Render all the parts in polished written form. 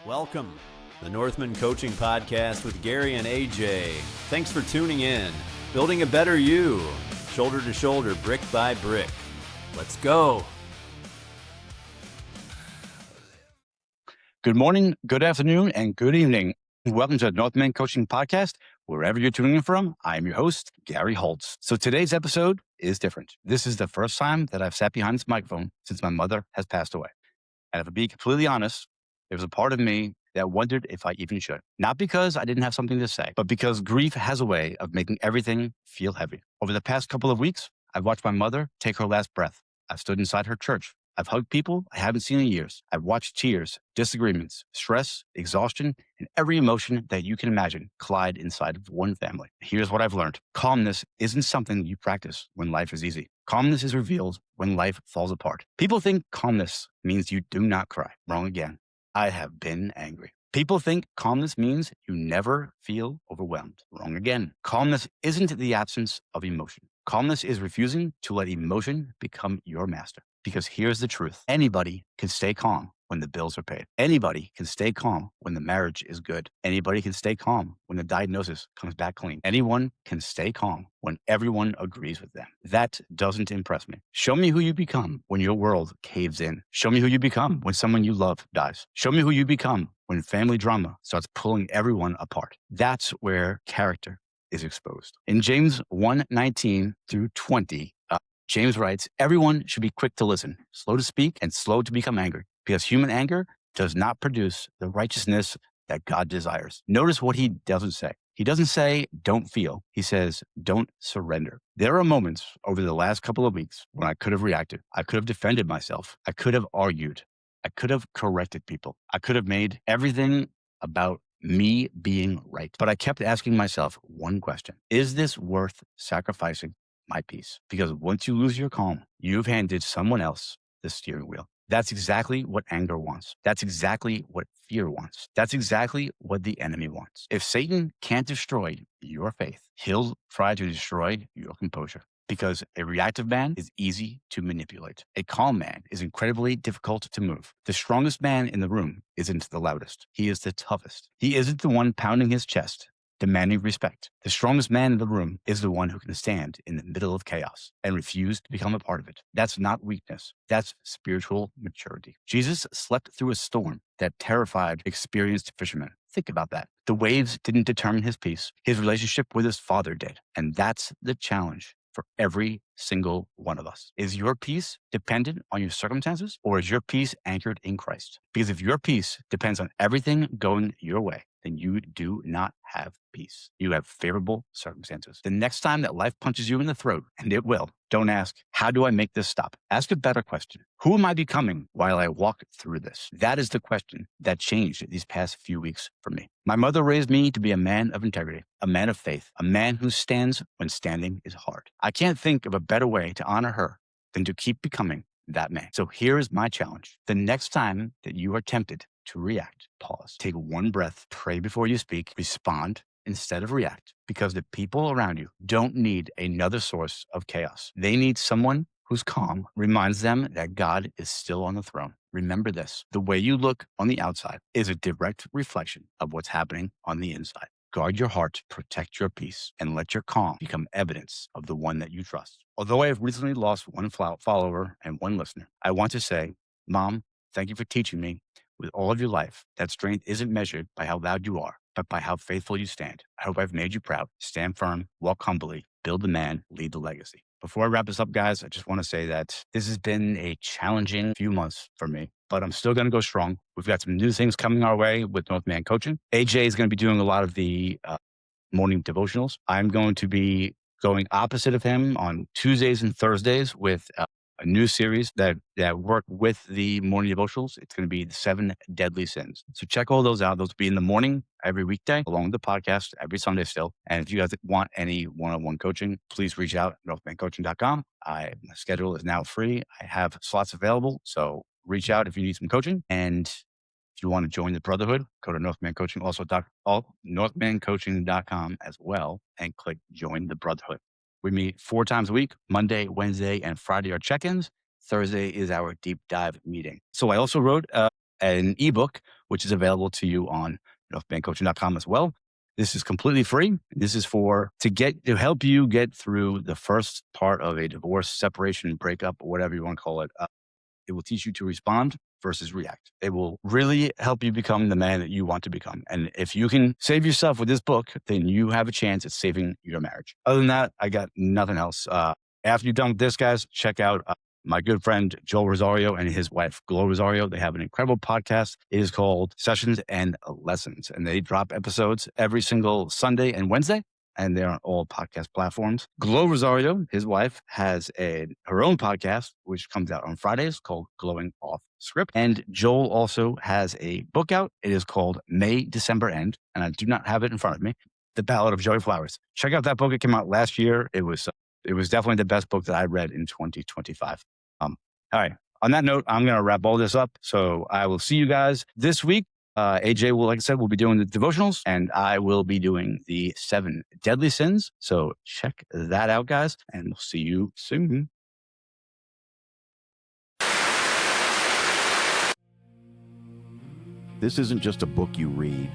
Welcome, the Northman Coaching Podcast with Gary and AJ. Thanks for tuning in. Building a better you, shoulder to shoulder, brick by brick. Let's go. Good morning, good afternoon, and good evening. Welcome to the Northman Coaching Podcast. Wherever you're tuning in from, I am your host, Gary Holtz. So today's episode is different. This is the first time that I've sat behind this microphone since my mother has passed away. And if I'm being completely honest, there was a part of me that wondered if I even should. Not because I didn't have something to say, but because grief has a way of making everything feel heavy. Over the past couple of weeks, I've watched my mother take her last breath. I've stood inside her church. I've hugged people I haven't seen in years. I've watched tears, disagreements, stress, exhaustion, and every emotion that you can imagine collide inside of one family. Here's what I've learned. Calmness isn't something you practice when life is easy. Calmness is revealed when life falls apart. People think calmness means you do not cry. Wrong again. I have been angry. People think calmness means you never feel overwhelmed. Wrong again. Calmness isn't the absence of emotion. Calmness is refusing to let emotion become your master. Because here's the truth. Anybody can stay calm when the bills are paid. Anybody can stay calm when the marriage is good. Anybody can stay calm when the diagnosis comes back clean. Anyone can stay calm when everyone agrees with them. That doesn't impress me. Show me who you become when your world caves in. Show me who you become when someone you love dies. Show me who you become when family drama starts pulling everyone apart. That's where character is exposed. In James 1:19 through 20, James writes, everyone should be quick to listen, slow to speak, and slow to become angry, because human anger does not produce the righteousness that God desires. Notice what he doesn't say. He doesn't say, don't feel. He says, don't surrender. There are moments over the last couple of weeks when I could have reacted. I could have defended myself. I could have argued. I could have corrected people. I could have made everything about me being right. But I kept asking myself one question. Is this worth sacrificing my peace? Because once you lose your calm, you've handed someone else the steering wheel. That's exactly what anger wants. That's exactly what fear wants. That's exactly what the enemy wants. If Satan can't destroy your faith, he'll try to destroy your composure. Because a reactive man is easy to manipulate. A calm man is incredibly difficult to move. The strongest man in the room isn't the loudest. He is the toughest. He isn't the one pounding his chest, demanding respect. The strongest man in the room is the one who can stand in the middle of chaos and refuse to become a part of it. That's not weakness. That's spiritual maturity. Jesus slept through a storm that terrified experienced fishermen. Think about that. The waves didn't determine his peace. His relationship with his Father did. And that's the challenge for every single one of us. Is your peace dependent on your circumstances, or is your peace anchored in Christ? Because if your peace depends on everything going your way, then you do not have peace. You have favorable circumstances. The next time that life punches you in the throat, and it will, don't ask, how do I make this stop? Ask a better question. Who am I becoming while I walk through this? That is the question that changed these past few weeks for me. My mother raised me to be a man of integrity, a man of faith, a man who stands when standing is hard. I can't think of a better way to honor her than to keep becoming that man. So here is my challenge. The next time that you are tempted to react, pause, take one breath, pray before you speak, respond instead of react, because the people around you don't need another source of chaos. They need someone whose calm reminds them that God is still on the throne. Remember this, the way you look on the outside is a direct reflection of what's happening on the inside. Guard your heart, protect your peace, and let your calm become evidence of the one that you trust. Although I have recently lost one follower and one listener, I want to say, Mom, thank you for teaching me with all of your life that strength isn't measured by how loud you are, but by how faithful you stand. I hope I've made you proud. Stand firm, walk humbly, build the man, lead the legacy. Before I wrap this up, guys, I just want to say that this has been a challenging few months for me, but I'm still going to go strong. We've got some new things coming our way with Northman Coaching. AJ is going to be doing a lot of the morning devotionals. I'm going to be going opposite of him on Tuesdays and Thursdays with a new series that work with the morning devotionals. It's going to be the 7 Deadly Sins. So check all those out. Those will be in the morning every weekday, along with the podcast every Sunday still. And if you guys want any one-on-one coaching, please reach out at northmancoaching.com. My schedule is now free. I have slots available. So reach out if you need some coaching. And if you want to join the Brotherhood, go to Northman Coaching, also northmancoaching.com as well, and click Join the Brotherhood. We meet 4 times a week. Monday, Wednesday, and Friday are check-ins. Thursday is our deep dive meeting. So I also wrote an ebook, which is available to you on northmancoaching.com as well. This is completely free. This is to help you get through the first part of a divorce, separation, breakup, or whatever you want to call it. It will teach you to respond versus react. It will really help you become the man that you want to become. And if you can save yourself with this book, then you have a chance at saving your marriage. Other than that, I got nothing else. After you're done with this, guys, check out my good friend Joel Rosario and his wife, Glow Rosario. They have an incredible podcast. It is called Sessions and Lessons, and they drop episodes every single Sunday and Wednesday, and they're on all podcast platforms. Glow Rosario, his wife, has her own podcast, which comes out on Fridays called Glowing Off Script. And Joel also has a book out. It is called May, December End, and I do not have it in front of me. The Ballad of Joey Flowers. Check out that book. It came out last year. It was definitely the best book that I read in 2025. All right. On that note, I'm going to wrap all this up. So I will see you guys this week. AJ will, like I said, will be doing the devotionals, and I will be doing the 7 deadly sins. So check that out, guys, and we'll see you soon. This isn't just a book you read,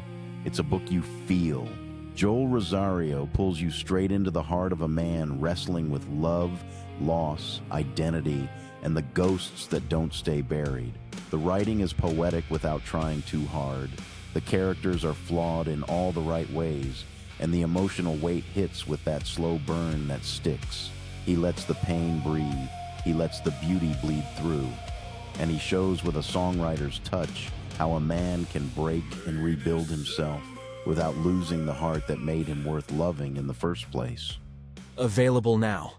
it's a book you feel. Joel Rosario pulls you straight into the heart of a man wrestling with love, loss, identity, and the ghosts that don't stay buried. The writing is poetic without trying too hard. The characters are flawed in all the right ways, and the emotional weight hits with that slow burn that sticks. He lets the pain breathe. He lets the beauty bleed through. And he shows with a songwriter's touch how a man can break and rebuild himself without losing the heart that made him worth loving in the first place. Available now.